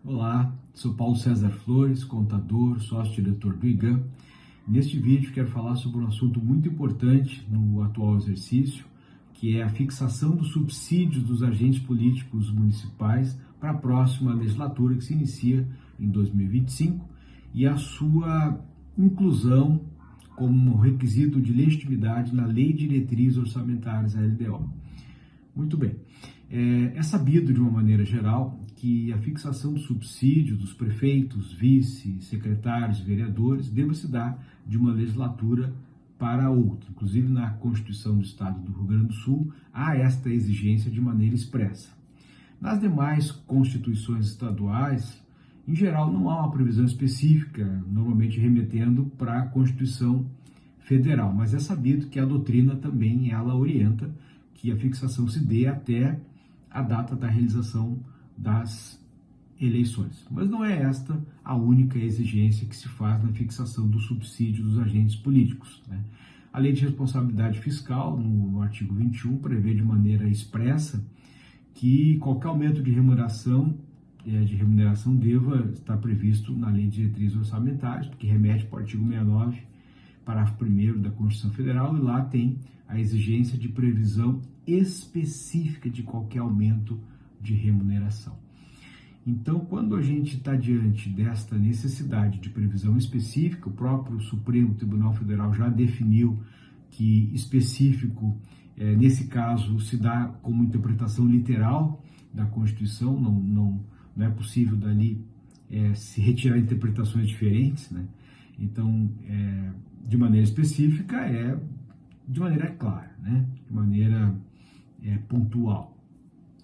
Olá, sou Paulo César Flores, contador, sócio-diretor do IGAM. Neste vídeo quero falar sobre um assunto muito importante no atual exercício, que é a fixação dos subsídios dos agentes políticos municipais para a próxima legislatura, que se inicia em 2025, e a sua inclusão como requisito de legitimidade na Lei de Diretrizes Orçamentárias, a LDO. Muito bem. É sabido, de uma maneira geral, que a fixação do subsídio dos prefeitos, vice, secretários, vereadores deve se dar de uma legislatura para outra. Inclusive, na Constituição do Estado do Rio Grande do Sul, há esta exigência de maneira expressa. Nas demais constituições estaduais, em geral, não há uma previsão específica, normalmente remetendo para a Constituição Federal, mas é sabido que a doutrina também ela orienta que a fixação se dê até a data da realização das eleições. Mas não é esta a única exigência que se faz na fixação do subsídio dos agentes políticos, né? A Lei de Responsabilidade Fiscal, no artigo 21, prevê de maneira expressa que qualquer aumento de remuneração deva estar previsto na Lei de Diretrizes Orçamentárias, que remete para o artigo 69, parágrafo 1º da Constituição Federal, e lá tem a exigência de previsão específica de qualquer aumento de remuneração. Então, quando a gente está diante desta necessidade de previsão específica, o próprio Supremo Tribunal Federal já definiu que específico, nesse caso, se dá como interpretação literal da Constituição, não é possível dali se retirar interpretações diferentes, né? Então, de maneira específica, de maneira clara, né? De maneira pontual.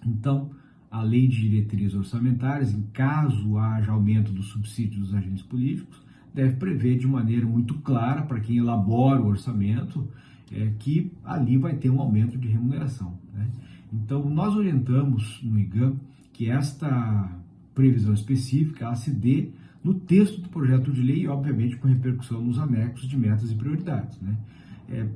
Então, a Lei de Diretrizes Orçamentárias, em caso haja aumento do subsídio dos agentes políticos, deve prever de maneira muito clara para quem elabora o orçamento que ali vai ter um aumento de remuneração, né? Então, nós orientamos no IGAM que esta previsão específica ela se dê no texto do projeto de lei e, obviamente, com repercussão nos anexos de metas e prioridades, né?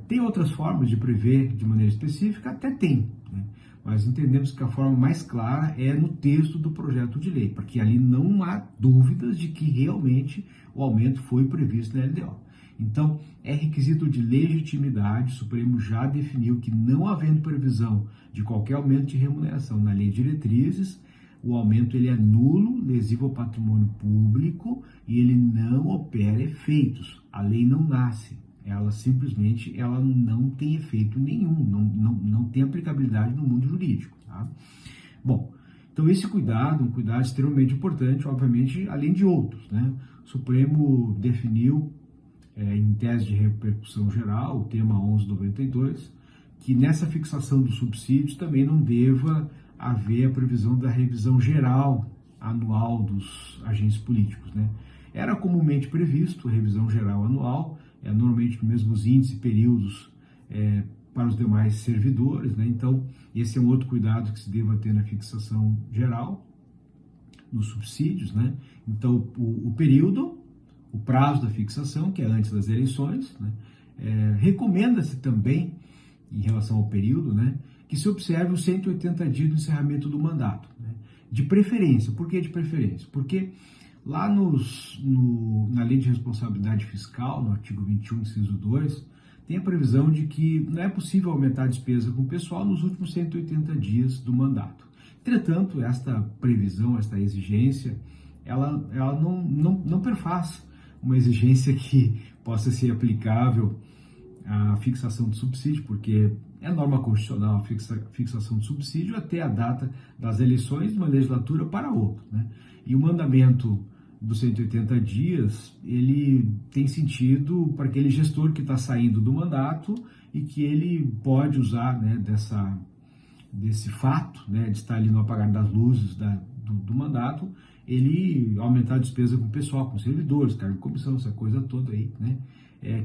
Tem outras formas de prever de maneira específica? Até tem, né? Mas entendemos que a forma mais clara é no texto do projeto de lei, porque ali não há dúvidas de que realmente o aumento foi previsto na LDO. Então, é requisito de legitimidade, o Supremo já definiu que, não havendo previsão de qualquer aumento de remuneração na Lei de Diretrizes, o aumento ele é nulo, lesivo ao patrimônio público e ele não opera efeitos. A lei não nasce, ela simplesmente não tem efeito nenhum, não tem aplicabilidade no mundo jurídico, tá? Bom, então esse cuidado, um cuidado extremamente importante, obviamente, além de outros, né? O Supremo definiu, em tese de repercussão geral, o tema 1192, que nessa fixação dos subsídios também não deva haver a previsão da revisão geral anual dos agentes políticos, né? Era comumente previsto a revisão geral anual, normalmente nos mesmos índices e períodos para os demais servidores, né? Então, esse é um outro cuidado que se deva ter na fixação geral dos subsídios, né? Então, o período, o prazo da fixação, que é antes das eleições, né? Recomenda-se também, em relação ao período, né, que se observe os 180 dias do encerramento do mandato, né? De preferência. Por que de preferência? Porque lá na Lei de Responsabilidade Fiscal, no artigo 21, inciso 2, tem a previsão de que não é possível aumentar a despesa com o pessoal nos últimos 180 dias do mandato. Entretanto, esta previsão, esta exigência, ela não perfaz uma exigência que possa ser aplicável à fixação do subsídio, porque é norma constitucional a fixação do subsídio até a data das eleições de uma legislatura para outra, né? E o mandamento dos 180 dias, ele tem sentido para aquele gestor que está saindo do mandato e que ele pode usar, né, desse fato, né, de estar ali no apagar das luzes do mandato, ele aumentar a despesa com o pessoal, com servidores, cargo de comissão, essa coisa toda aí, né?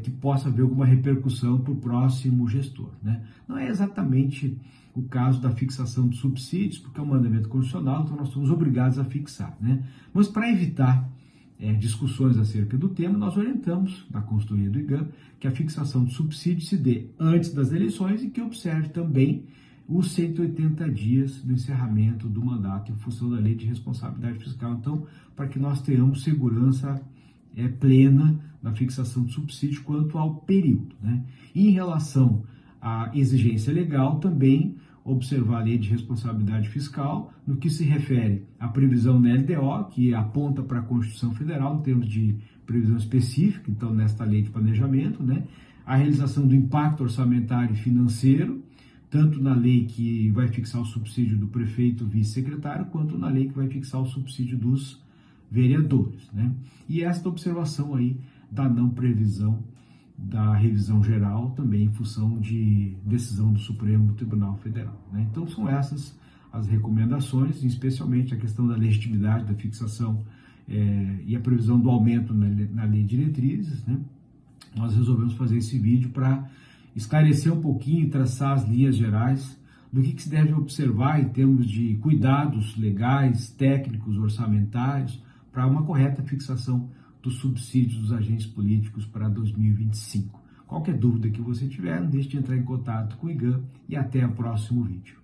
Que possa haver alguma repercussão para o próximo gestor, né? Não é exatamente o caso da fixação dos subsídios, porque é um mandamento constitucional, então nós somos obrigados a fixar, né? Mas para evitar discussões acerca do tema, nós orientamos na consultoria do IGAM que a fixação do subsídio se dê antes das eleições e que observe também os 180 dias do encerramento do mandato em função da Lei de Responsabilidade Fiscal. Então, para que nós tenhamos segurança plena na fixação do subsídio quanto ao período, né? Em relação à exigência legal, também observar a Lei de Responsabilidade Fiscal no que se refere à previsão na LDO, que aponta para a Constituição Federal em termos de previsão específica, então nesta Lei de Planejamento, né? A realização do impacto orçamentário e financeiro, tanto na lei que vai fixar o subsídio do prefeito vice-secretário, quanto na lei que vai fixar o subsídio dos vereadores, né? E esta observação aí da não previsão da revisão geral, também em função de decisão do Supremo Tribunal Federal, né? Então são essas as recomendações, especialmente a questão da legitimidade da fixação e a previsão do aumento na lei de diretrizes, né? Nós resolvemos fazer esse vídeo para esclarecer um pouquinho, traçar as linhas gerais do que se deve observar em termos de cuidados legais, técnicos, orçamentários, para uma correta fixação dos subsídios dos agentes políticos para 2025. Qualquer dúvida que você tiver, não deixe de entrar em contato com o IGAM e até o próximo vídeo.